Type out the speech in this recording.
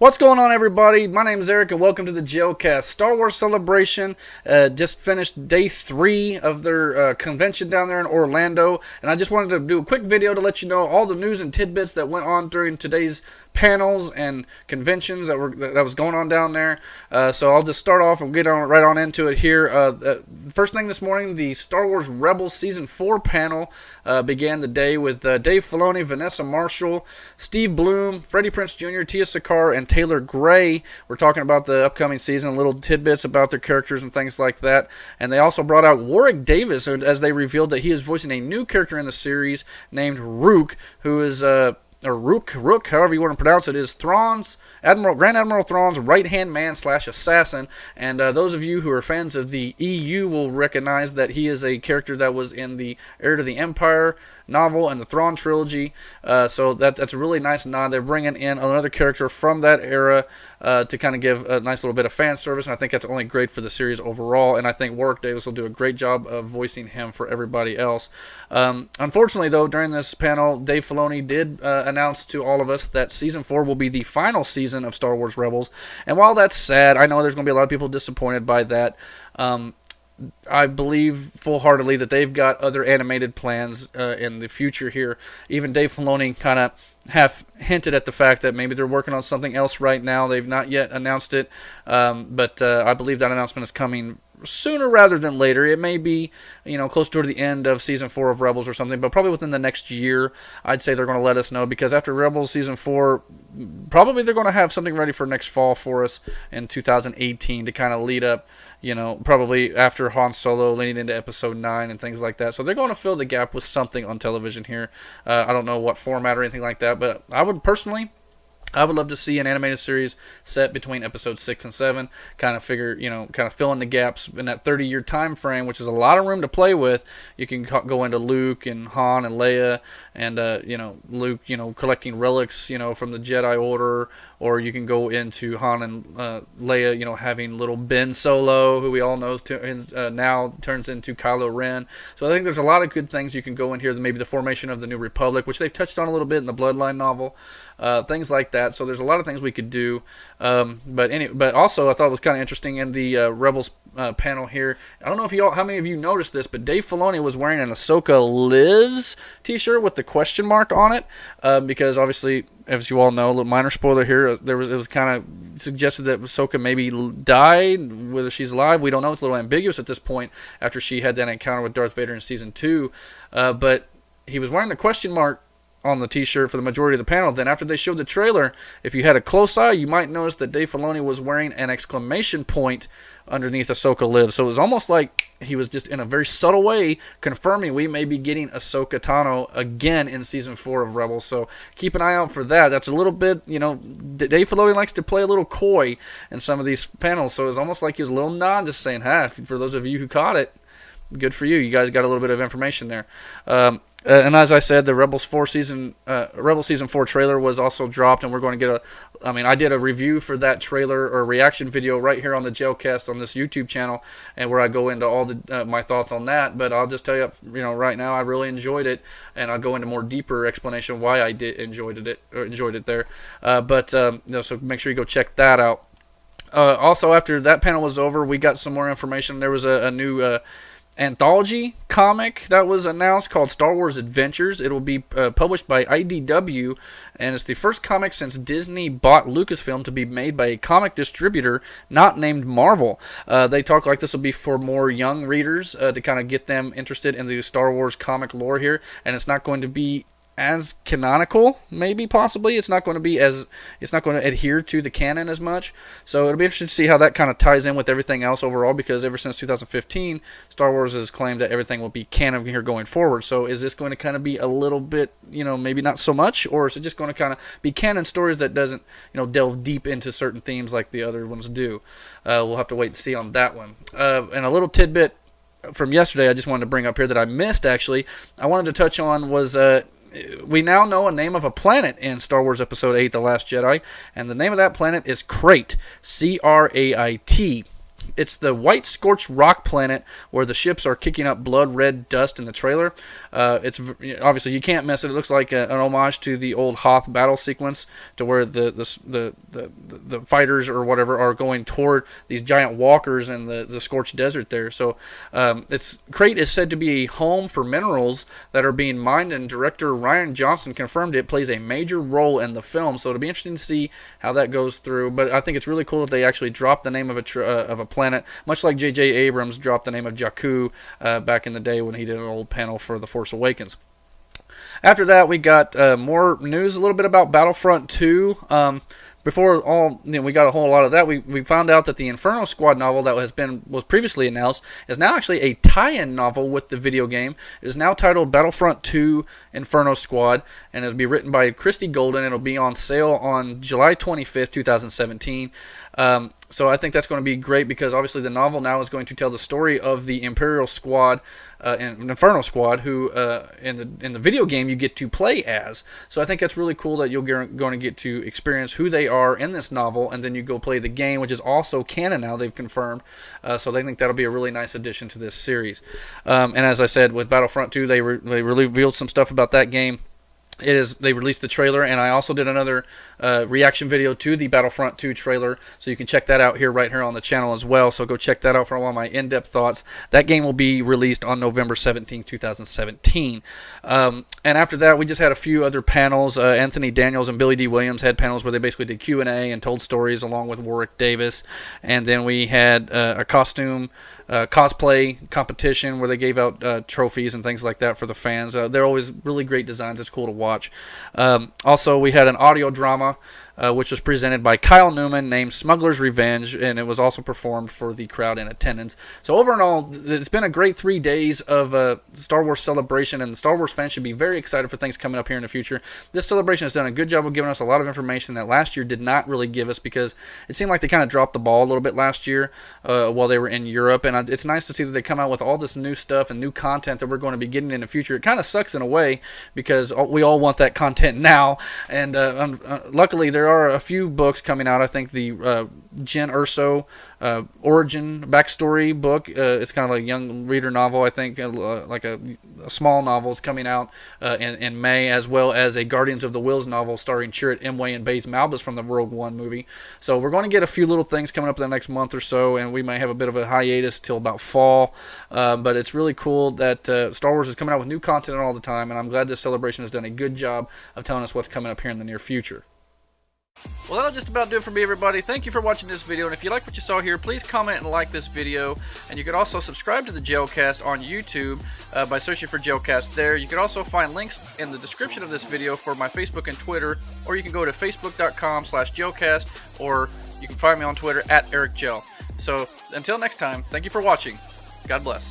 What's going on, everybody? My name is Eric, and welcome to the Jailcast. Star Wars Celebration just finished day 3 of their convention down there in Orlando, and I just wanted to do a quick video to let you know all the news and tidbits that went on during today's panels and conventions that was going on down there. So I'll just start off and get right on into it here. First thing this morning, the Star Wars Rebels Season 4 panel began the day with Dave Filoni, Vanessa Marshall, Steve Bloom, Freddie Prinze Jr., Tia Sakar, and Taylor Gray. We're talking about the upcoming season, little tidbits about their characters and things like that. And they also brought out Warwick Davis as they revealed that he is voicing a new character in the series named Rook, who is or Rook, however you want to pronounce it, is Grand Admiral Thrawn's right-hand man / assassin. And those of you who are fans of the EU will recognize that he is a character that was in the Heir to the Empire novel and the Thrawn trilogy. So that's a really nice nod. They're bringing in another character from that era to kind of give a nice little bit of fan service, and I think that's only great for the series overall, and I think Warwick Davis will do a great job of voicing him for everybody else. Unfortunately, though, during this panel, Dave Filoni did announce to all of us that Season 4 will be the final season of Star Wars Rebels, and while that's sad, I know there's going to be a lot of people disappointed by that. I believe full-heartedly that they've got other animated plans in the future here. Even Dave Filoni kind of have hinted at the fact that maybe they're working on something else right now. They've not yet announced it, but I believe that announcement is coming sooner rather than later. It may be, close toward the end of Season 4 of Rebels or something, but probably within the next year, I'd say they're going to let us know, because after Rebels Season 4, probably they're going to have something ready for next fall for us in 2018 to kind of lead up, probably after Han Solo, leading into Episode 9 and things like that. So they're going to fill the gap with something on television here. I don't know what format or anything like that, but I would love to see an animated series set between episodes 6 and 7, kind of fill in the gaps in that 30-year time frame, which is a lot of room to play with. You can go into Luke and Han and Leia, and Luke, collecting relics, from the Jedi Order, or you can go into Han and Leia, having little Ben Solo, who we all know now turns into Kylo Ren. So I think there's a lot of good things you can go in here. Maybe the formation of the New Republic, which they've touched on a little bit in the Bloodline novel. Things like that. So there's a lot of things we could do. But also I thought it was kind of interesting in the Rebels panel here. I don't know how many of you noticed this, but Dave Filoni was wearing an Ahsoka Lives t-shirt with the question mark on it, because obviously, as you all know, a little minor spoiler here, it was kind of suggested that Ahsoka maybe died. Whether she's alive, we don't know. It's a little ambiguous at this point after she had that encounter with Darth Vader in Season 2. But he was wearing the question mark on the t-shirt for the majority of the panel. Then after they showed the trailer, if you had a close eye, you might notice that Dave Filoni was wearing an exclamation point underneath Ahsoka Lives. So it was almost like he was just in a very subtle way confirming we may be getting Ahsoka Tano again in Season 4 of Rebels. So keep an eye out for that. That's a little bit, Dave Filoni likes to play a little coy in some of these panels. So it was almost like he was a little nod, just saying, for those of you who caught it, good for you. You guys got a little bit of information there. And as I said, the Rebels Season 4 trailer was also dropped, and we're going to get I did a review for that trailer or reaction video right here on the Jailcast on this YouTube channel, and where I go into all my thoughts on that. But I'll just tell you, right now, I really enjoyed it, and I'll go into more deeper explanation why I enjoyed it there. So make sure you go check that out. Also, after that panel was over, we got some more information. There was a new anthology comic that was announced called Star Wars Adventures. It will be published by IDW, and it's the first comic since Disney bought Lucasfilm to be made by a comic distributor not named Marvel. They talk like this will be for more young readers to kind of get them interested in the Star Wars comic lore here, and it's not going to be as canonical, maybe possibly. It's not going to adhere to the canon as much. So it'll be interesting to see how that kind of ties in with everything else overall, because ever since 2015, Star Wars has claimed that everything will be canon here going forward. So is this going to kind of be a little bit, maybe not so much, or is it just going to kind of be canon stories that doesn't, delve deep into certain themes like the other ones do? We'll have to wait and see on that one. And a little tidbit from yesterday I just wanted to bring up here that I missed, actually. I wanted to touch on was we now know a name of a planet in Star Wars Episode 8, The Last Jedi, and the name of that planet is Crait, C-R-A-I-T. It's the white scorched rock planet where the ships are kicking up blood red dust in the trailer. It's obviously, you can't miss it. It looks like an homage to the old Hoth battle sequence, to where the fighters or whatever are going toward these giant walkers in the scorched desert there. So Crait is said to be a home for minerals that are being mined, and director Rian Johnson confirmed it plays a major role in the film. So it'll be interesting to see how that goes through. But I think it's really cool that they actually dropped the name of a planet, much like J.J. Abrams dropped the name of Jakku back in the day when he did an old panel for The Force Awakens. After that, we got more news, a little bit about Battlefront 2. Before all, we got a whole lot of that. We found out that the Inferno Squad novel that was previously announced is now actually a tie-in novel with the video game. It is now titled Battlefront 2 Inferno Squad, and it'll be written by Christy Golden. It'll be on sale on July 25th, 2017. So I think that's going to be great, because obviously the novel now is going to tell the story of the Imperial Squad and Inferno Squad, who in the video game you get to play as. So I think that's really cool that you're going to get to experience who they are in this novel, and then you go play the game, which is also canon now, they've confirmed. So they think that'll be a really nice addition to this series. And as I said, with Battlefront 2, they really revealed some stuff about that game. They released the trailer, and I also did another reaction video to the Battlefront 2 trailer, so you can check that out right here on the channel as well. So go check that out for all of my in-depth thoughts. That game will be released on November 17, 2017. And after that, we just had a few other panels. Anthony Daniels and Billy D. Williams had panels where they basically did Q&A and told stories along with Warwick Davis. And then we had a cosplay competition where they gave out trophies and things like that for the fans. They're always really great designs. It's cool to watch. Also, we had an audio drama which was presented by Kyle Newman, named Smuggler's Revenge, and it was also performed for the crowd in attendance. So over and all, it's been a great 3 days of Star Wars Celebration, and the Star Wars fans should be very excited for things coming up here in the future. This celebration has done a good job of giving us a lot of information that last year did not really give us, because it seemed like they kind of dropped the ball a little bit last year while they were in Europe, and it's nice to see that they come out with all this new stuff and new content that we're going to be getting in the future. It kind of sucks in a way, because we all want that content now, and luckily there are a few books coming out. I think the Jyn Erso origin backstory book, it's kind of like a young reader novel, I think, like a small novel, is coming out in May, as well as a Guardians of the Whills novel starring Chirrut Imwe and Baze Malbus from the Rogue One movie. So we're going to get a few little things coming up in the next month or so, and we may have a bit of a hiatus till about fall, but it's really cool that Star Wars is coming out with new content all the time, and I'm glad this celebration has done a good job of telling us what's coming up here in the near future. Well, that'll just about do it for me, everybody. Thank you for watching this video, and if you like what you saw here, please comment and like this video, and you can also subscribe to the JailCast on YouTube by searching for JailCast there. You can also find links in the description of this video for my Facebook and Twitter, or you can go to facebook.com/JailCast, or you can find me on Twitter @EricJail. So until next time, thank you for watching. God bless.